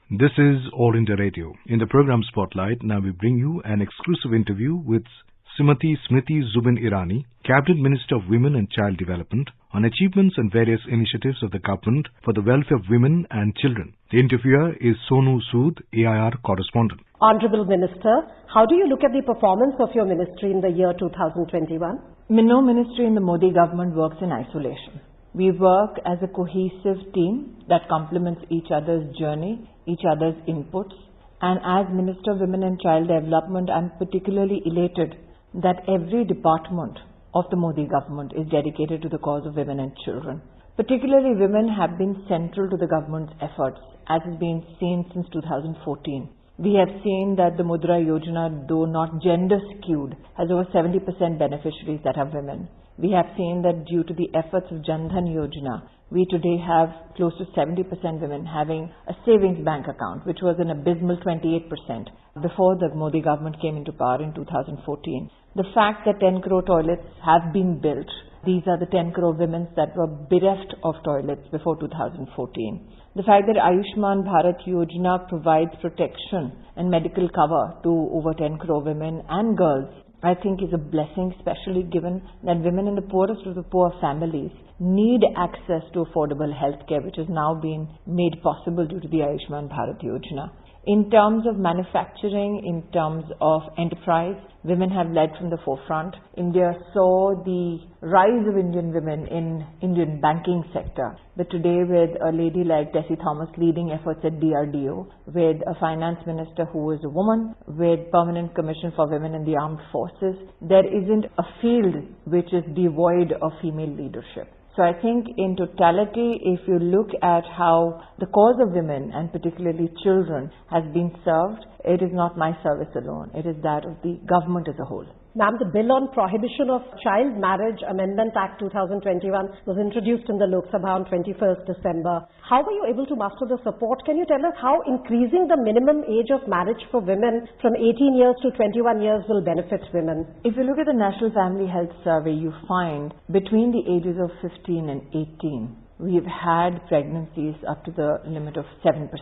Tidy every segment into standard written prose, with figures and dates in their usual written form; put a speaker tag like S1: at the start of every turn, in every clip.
S1: This is All India Radio. In the program Spotlight, now we bring you an exclusive interview with SMRITI Zubin Irani, Cabinet Minister of Women and Child Development, on achievements and various initiatives of the government for the welfare of women and children. The interviewer is Sonu Sood, AIR correspondent.
S2: Honorable Minister, how do you look at the performance of your ministry in the year 2021?
S3: No ministry in the Modi government works in isolation. We work as a cohesive team that complements each other's journey, each other's inputs. And as Minister of Women and Child Development, I'm particularly elated that every department of the Modi government is dedicated to the cause of women and children. Particularly women have been central to the government's efforts, as has been seen since 2014. We have seen that the Mudra Yojana, though not gender skewed, has over 70% beneficiaries that are women. We have seen that due to the efforts of Jan Dhan Yojana, we today have close to 70% women having a savings bank account, which was an abysmal 28% before the Modi government came into power in 2014. The fact that 10 crore toilets have been built, these are the 10 crore women that were bereft of toilets before 2014. The fact that Ayushman Bharat Yojana provides protection and medical cover to over 10 crore women and girls, I think is a blessing, especially given that women in the poorest of the poor families need access to affordable healthcare, which has now been made possible due to the Ayushman Bharat Yojana. In terms of manufacturing, in terms of enterprise, women have led from the forefront. India saw the rise of Indian women in Indian banking sector. But today, with a lady like Tessie Thomas leading efforts at DRDO, with a finance minister who is a woman, with Permanent Commission for Women in the Armed Forces, there isn't a field which is devoid of female leadership. So I think in totality, if you look at how the cause of women and particularly children has been served, it is not my service alone. It is that of the government as a whole.
S2: Ma'am, the Bill on Prohibition of Child Marriage Amendment Act 2021 was introduced in the Lok Sabha on 21st December. How were you able to muster the support? Can you tell us how increasing the minimum age of marriage for women from 18 years to 21 years will benefit women?
S3: If you look at the National Family Health Survey, you find between the ages of 15 and 18, we've had pregnancies up to the limit of 7%.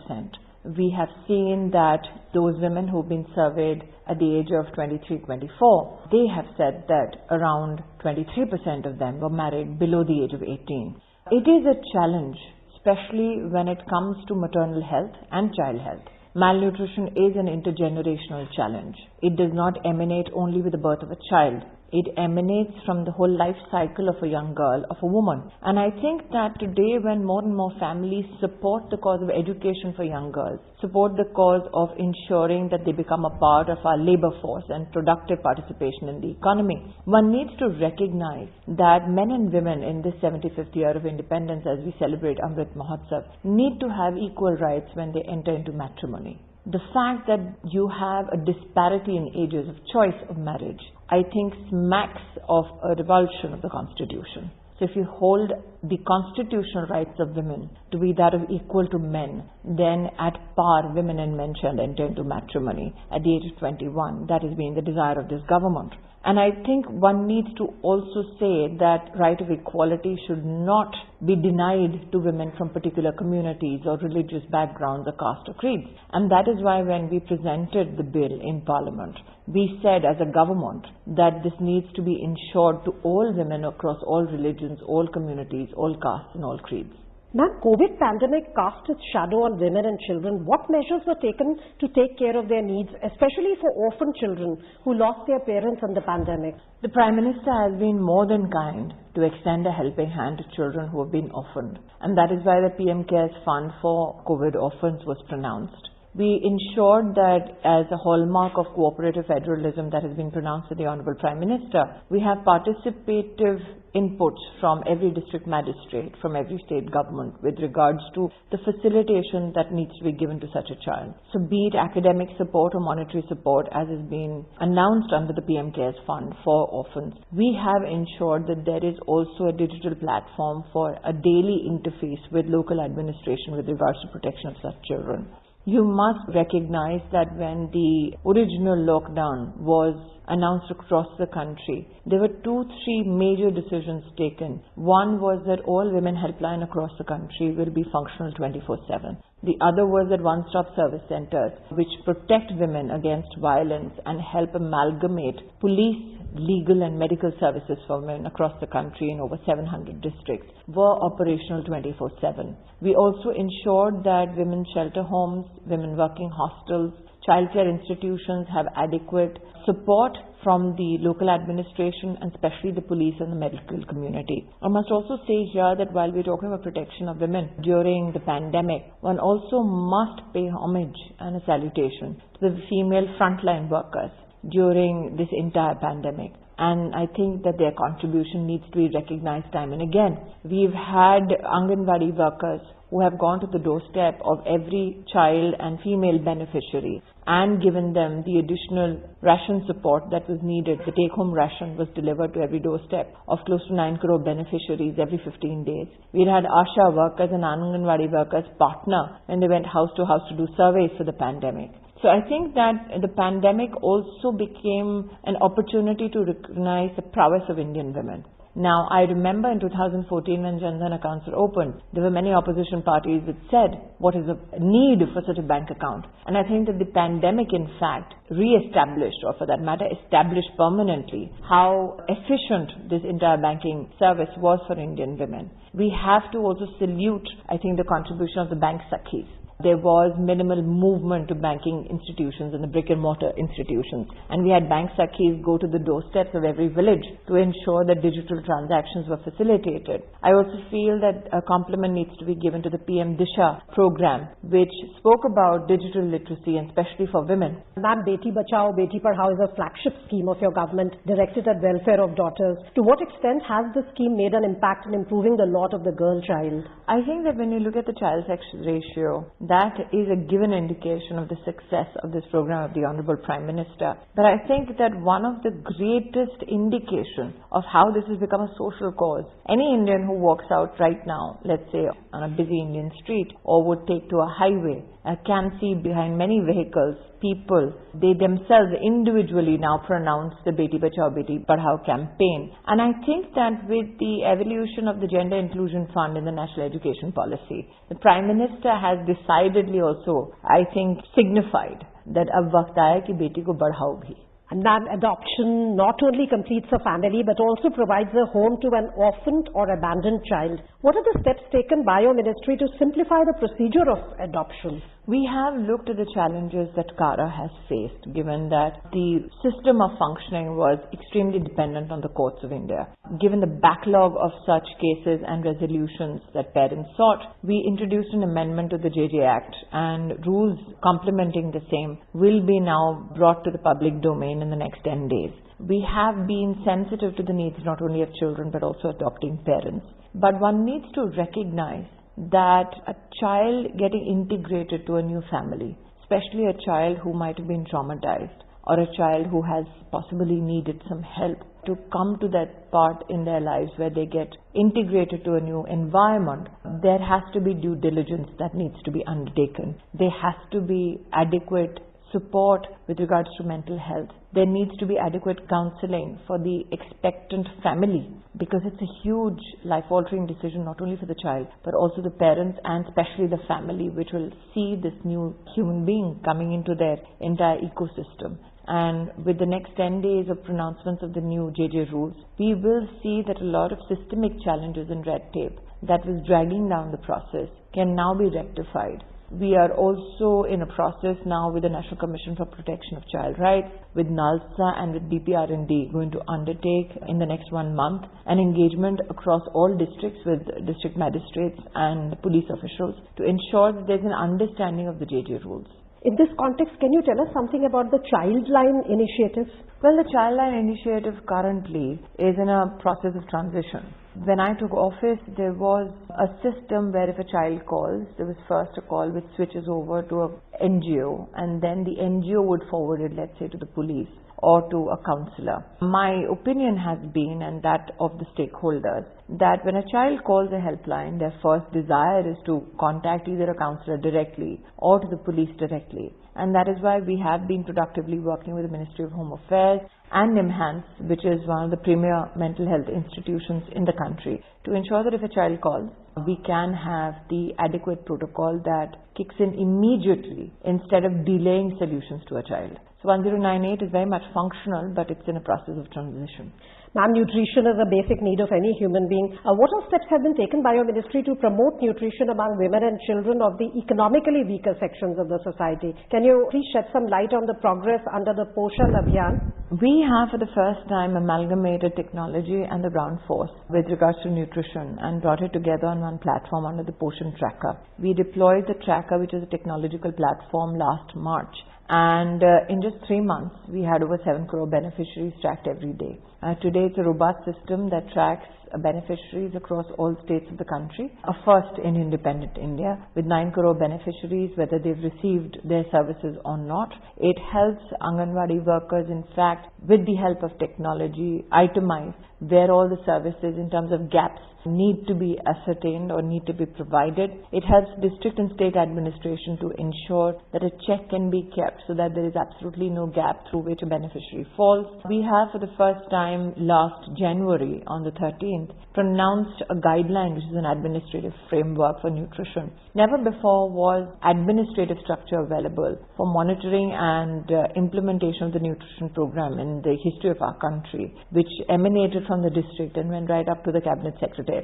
S3: We have seen that those women who've been surveyed at the age of 23, 24, they have said that around 23% of them were married below the age of 18. It is a challenge, especially when it comes to maternal health and child health. Malnutrition is an intergenerational challenge. It does not emanate only with the birth of a child. It emanates from the whole life cycle of a young girl, of a woman. And I think that today, when more and more families support the cause of education for young girls, support the cause of ensuring that they become a part of our labor force and productive participation in the economy, one needs to recognize that men and women in this 75th year of independence, as we celebrate Amrit Mahotsav, need to have equal rights when they enter into matrimony. The fact that you have a disparity in ages of choice of marriage, I think smacks of a revulsion of the Constitution. So if you hold the constitutional rights of women to be that of equal to men, then at par women and men shall enter into matrimony at the age of 21. That has been the desire of this government. And I think one needs to also say that right of equality should not be denied to women from particular communities or religious backgrounds or caste or creeds. And that is why when we presented the bill in Parliament, we said as a government that this needs to be ensured to all women across all religions, all communities, all castes and all creeds.
S2: Ma'am, COVID pandemic cast its shadow on women and children. What measures were taken to take care of their needs, especially for orphan children who lost their parents in the pandemic?
S3: The Prime Minister has been more than kind to extend a helping hand to children who have been orphaned. And that is why the PM Cares Fund for COVID orphans was pronounced. We ensured that as a hallmark of cooperative federalism that has been pronounced by the Honourable Prime Minister, we have participative inputs from every district magistrate, from every state government with regards to the facilitation that needs to be given to such a child. So be it academic support or monetary support, as has been announced under the PM Cares Fund for orphans, we have ensured that there is also a digital platform for a daily interface with local administration with regards to protection of such children. You must recognize that when the original lockdown was announced across the country, there were 2-3 major decisions taken. One was that all women helpline across the country will be functional 24/7. The other was that one-stop service centers, which protect women against violence and help amalgamate police, legal and medical services for women across the country in over 700 districts, were operational 24/7. We also ensured that women's shelter homes, women working hostels, childcare institutions have adequate support from the local administration and especially the police and the medical community. I must also say here that while we're talking about protection of women during the pandemic, one also must pay homage and a salutation to the female frontline workers during this entire pandemic. And I think that their contribution needs to be recognized time and again. We've had Anganwadi workers who have gone to the doorstep of every child and female beneficiary and given them the additional ration support that was needed. The take-home ration was delivered to every doorstep of close to 9 crore beneficiaries every 15 days. We had ASHA workers and Anganwadi workers partner when they went house to house to do surveys for the pandemic. So I think that the pandemic also became an opportunity to recognize the prowess of Indian women. Now, I remember in 2014 when Jan Dhan accounts were opened, there were many opposition parties that said, what is the need for such a bank account? And I think that the pandemic, in fact, re-established, or for that matter, established permanently, how efficient this entire banking service was for Indian women. We have to also salute, I think, the contribution of the bank sakhis. There was minimal movement to banking institutions and the brick and mortar institutions. And we had bank sakhis go to the doorsteps of every village to ensure that digital transactions were facilitated. I also feel that a compliment needs to be given to the PM Disha program, which spoke about digital literacy and especially for women.
S2: Ma'am, Beti Bachao, Beti Padhao is a flagship scheme of your government directed at welfare of daughters. To what extent has this scheme made an impact in improving the lot of the girl child?
S3: I think that when you look at the child sex ratio, that is a given indication of the success of this program of the Honorable Prime Minister. But I think that one of the greatest indication of how this has become a social cause, any Indian who walks out right now, let's say on a busy Indian street or would take to a highway, can see behind many vehicles, people, they themselves individually now pronounce the Beti Bachao Beti Padhao campaign. And I think that with the evolution of the Gender Inclusion Fund in the National Education Policy, the Prime Minister has decidedly also, I think, signified that ab waqt aaya ki beti ko badhao bhi.
S2: And that adoption not only completes a family but also provides a home to an orphaned or abandoned child. What are the steps taken by your ministry to simplify the procedure of adoption?
S3: We have looked at the challenges that CARA has faced, given that the system of functioning was extremely dependent on the courts of India. Given the backlog of such cases and resolutions that parents sought, we introduced an amendment to the JJ Act, and rules complementing the same will be now brought to the public domain in the next 10 days. We have been sensitive to the needs not only of children but also adopting parents. But one needs to recognize that a child getting integrated to a new family, especially a child who might have been traumatized or a child who has possibly needed some help to come to that part in their lives where they get integrated to a new environment, there has to be due diligence that needs to be undertaken. There has to be adequate support with regards to mental health. There needs to be adequate counseling for the expectant family, because it's a huge life-altering decision not only for the child but also the parents and especially the family, which will see this new human being coming into their entire ecosystem. And with the next 10 days of pronouncements of the new JJ rules, we will see that a lot of systemic challenges and red tape that was dragging down the process can now be rectified. We are also in a process now with the National Commission for Protection of Child Rights, with NALSA and with DPR&D going to undertake in the next 1 month an engagement across all districts with district magistrates and police officials to ensure that there's an understanding of the JJ rules.
S2: In this context, can you tell us something about the Childline Initiative?
S3: Well, the Childline Initiative currently is in a process of transition. When I took office, there was a system where if a child calls, there was first a call which switches over to an NGO, and then the NGO would forward it, let's say, to the police or to a counsellor. My opinion has been, and that of the stakeholders, that when a child calls a helpline, their first desire is to contact either a counsellor directly or to the police directly. And that is why we have been productively working with the Ministry of Home Affairs and NIMHANS, which is one of the premier mental health institutions in the country, to ensure that if a child calls, we can have the adequate protocol that kicks in immediately instead of delaying solutions to a child. So 1098 is very much functional, but it's in a process of transition.
S2: Ma'am, nutrition is a basic need of any human being. What all steps have been taken by your ministry to promote nutrition among women and children of the economically weaker sections of the society? Can you please shed some light on the progress under the Poshan Abhiyan?
S3: We have for the first time amalgamated technology and the ground force with regards to nutrition and brought it together on one platform under the Poshan Tracker. We deployed the tracker, which is a technological platform, last March. And in just 3 months, we had over 7 crore beneficiaries tracked every day. Today, it's a robust system that tracks beneficiaries across all states of the country, a first in independent India, with 9 crore beneficiaries, whether they've received their services or not. It helps Anganwadi workers, in fact, with the help of technology, itemize where all the services in terms of gaps need to be ascertained or need to be provided. It helps district and state administration to ensure that a check can be kept so that there is absolutely no gap through which a beneficiary falls. We have for the first time last January on the 13th pronounced a guideline, which is an administrative framework for nutrition. Never before was administrative structure available for monitoring and implementation of the nutrition program in the history of our country, which emanated from the district and went right up to the cabinet secretariat.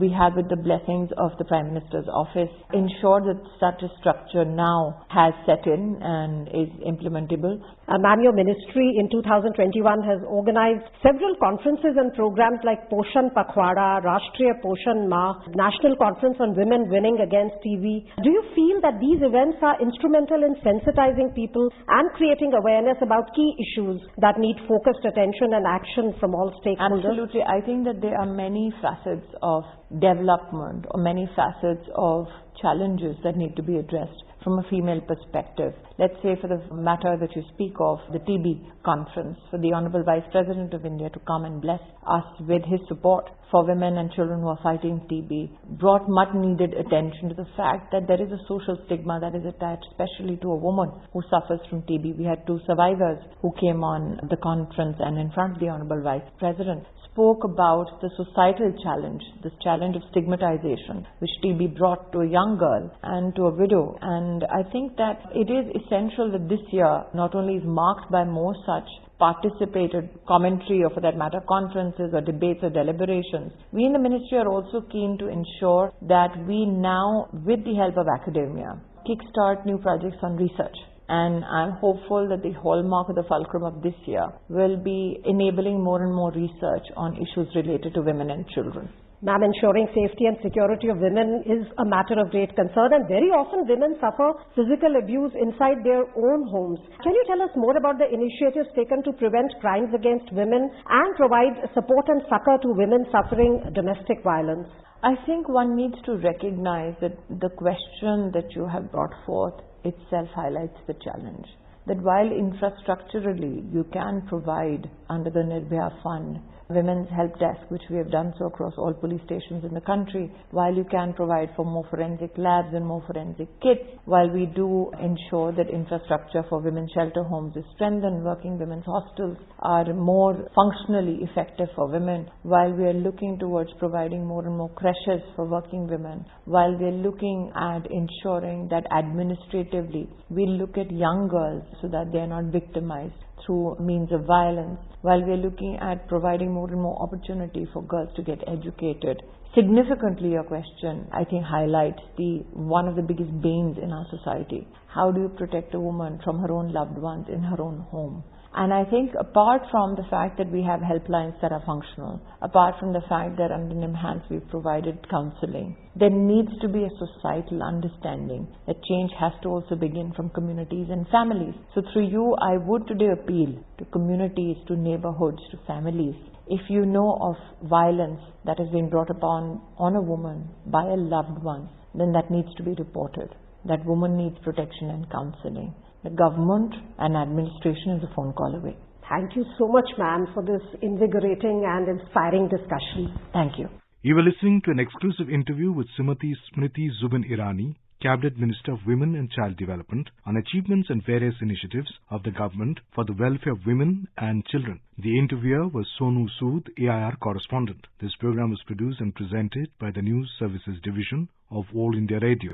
S3: We have, with the blessings of the Prime Minister's office, ensured that such a structure now has set in and is implementable.
S2: Ma'am, your ministry in 2021 has organized several conferences and programs like Poshan Pakhwada, Rashtriya Poshan Ma, National Conference on Women Winning Against TB. Do you feel that these events are instrumental in sensitizing people and creating awareness about key issues that need focused attention and action from all stakeholders?
S3: Absolutely. I think that there are many facets of development or many facets of challenges that need to be addressed from a female perspective. Let's say, for the matter that you speak of, the TB conference, for the Honorable Vice President of India to come and bless us with his support for women and children who are fighting TB, brought much needed attention to the fact that there is a social stigma that is attached especially to a woman who suffers from TB. We had 2 survivors who came on the conference and in front of the Honorable Vice President spoke about the societal challenge, this challenge of stigmatization, which TB brought to a young girl and to a widow. And I think that it is essential that this year not only is marked by more such participated commentary, or for that matter conferences or debates or deliberations, we in the ministry are also keen to ensure that we now, with the help of academia, kickstart new projects on research. And I'm hopeful that the hallmark of the fulcrum of this year will be enabling more and more research on issues related to women and children.
S2: Ma'am, ensuring safety and security of women is a matter of great concern, and very often women suffer physical abuse inside their own homes. Can you tell us more about the initiatives taken to prevent crimes against women and provide support and succor to women suffering domestic violence?
S3: I think one needs to recognize that the question that you have brought forth itself highlights the challenge. That while infrastructurally you can provide under the Nirbhaya Fund Women's Help Desk, which we have done so across all police stations in the country, while you can provide for more forensic labs and more forensic kits, while we do ensure that infrastructure for women's shelter homes is strengthened, working women's hostels are more functionally effective for women, while we are looking towards providing more and more creches for working women, while we are looking at ensuring that administratively we look at young girls so that they are not victimized through means of violence, while we are looking at providing more and more opportunity for girls to get educated. Significantly, your question, I think, highlights one of the biggest banes in our society. How do you protect a woman from her own loved ones in her own home? And I think apart from the fact that we have helplines that are functional, apart from the fact that under NIMHANS we've provided counseling, there needs to be a societal understanding that change has to also begin from communities and families. So through you, I would today appeal to communities, to neighborhoods, to families. If you know of violence that has been brought upon on a woman by a loved one, then that needs to be reported. That woman needs protection and counseling. The government and administration is a phone call away.
S2: Thank you so much, ma'am, for this invigorating and inspiring discussion.
S3: Thank you.
S1: You were listening to an exclusive interview with SMRITI Zubin Irani, Cabinet Minister of Women and Child Development, on achievements and various initiatives of the government for the welfare of women and children. The interviewer was Sonu Sood, AIR correspondent. This program was produced and presented by the News Services Division of All India Radio.